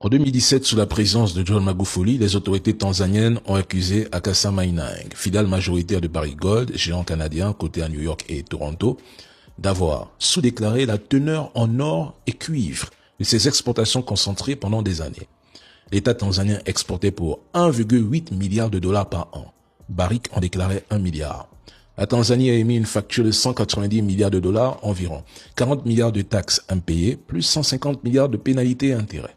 En 2017, sous la présidence de John Magufuli, les autorités tanzaniennes ont accusé Akassa Mining, filiale majoritaire de Barrick Gold, géant canadien coté à New York et Toronto, d'avoir sous-déclaré la teneur en or et cuivre de ses exportations concentrées pendant des années. L'État tanzanien exportait pour 1,8 milliard de dollars par an. Barrick en déclarait 1 milliard. La Tanzanie a émis une facture de 190 milliards de dollars environ, 40 milliards de taxes impayées, plus 150 milliards de pénalités et intérêts.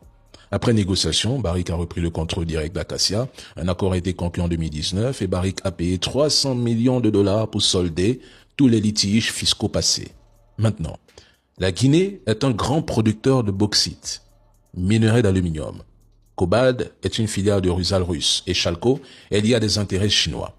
Après négociation, Barrick a repris le contrôle direct d'Acacia. Un accord a été conclu en 2019 et Barrick a payé 300 millions de dollars pour solder tous les litiges fiscaux passés. Maintenant, la Guinée est un grand producteur de bauxite, minerai d'aluminium. Cobalt est une filiale de Rusal russe et Chalco est liée à des intérêts chinois.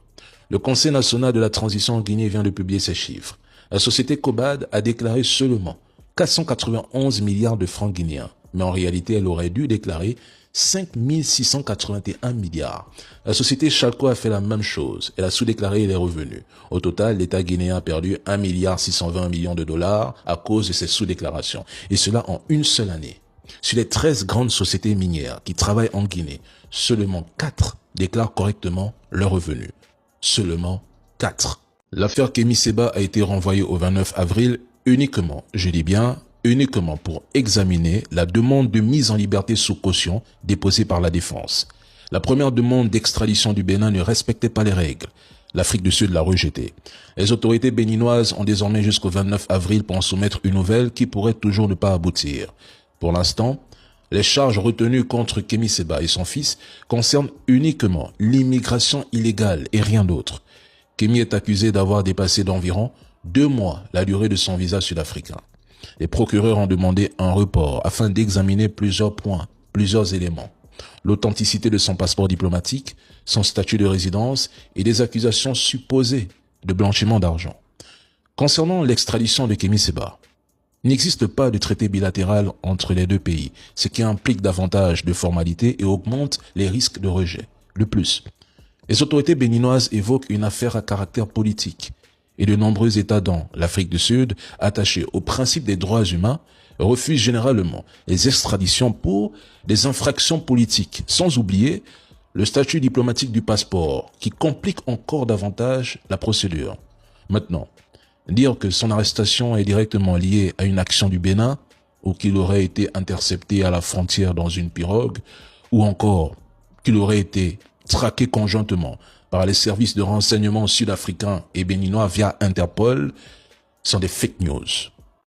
Le Conseil national de la transition en Guinée vient de publier ces chiffres. La société Cobalt a déclaré seulement 491 milliards de francs guinéens, mais en réalité elle aurait dû déclarer 5 681 milliards. La société Chalco a fait la même chose. Elle a sous-déclaré les revenus. Au total, l'État guinéen a perdu 1 620 millions de dollars à cause de ces sous-déclarations. Et cela en une seule année. Sur les 13 grandes sociétés minières qui travaillent en Guinée, seulement 4 déclarent correctement leurs revenus. Seulement 4. L'affaire Kémy Séba a été renvoyée au 29 avril uniquement, je dis bien, uniquement pour examiner la demande de mise en liberté sous caution déposée par la défense. La première demande d'extradition du Bénin ne respectait pas les règles. L'Afrique du Sud l'a rejetée. Les autorités béninoises ont désormais jusqu'au 29 avril pour en soumettre une nouvelle qui pourrait toujours ne pas aboutir. Pour l'instant, les charges retenues contre Kémy Séba et son fils concernent uniquement l'immigration illégale et rien d'autre. Kémy est accusé d'avoir dépassé d'environ 2 mois la durée de son visa sud-africain. Les procureurs ont demandé un report afin d'examiner plusieurs points, plusieurs éléments. L'authenticité de son passeport diplomatique, son statut de résidence et des accusations supposées de blanchiment d'argent. Concernant l'extradition de Kémy Séba, il n'existe pas de traité bilatéral entre les deux pays, ce qui implique davantage de formalités et augmente les risques de rejet. De plus, les autorités béninoises évoquent une affaire à caractère politique et de nombreux États dont l'Afrique du Sud, attachés au principe des droits humains, refusent généralement les extraditions pour des infractions politiques, sans oublier le statut diplomatique du passeport qui complique encore davantage la procédure. Maintenant, dire que son arrestation est directement liée à une action du Bénin ou qu'il aurait été intercepté à la frontière dans une pirogue ou encore qu'il aurait été traqué conjointement par les services de renseignement sud-africains et béninois via Interpol sont des fake news.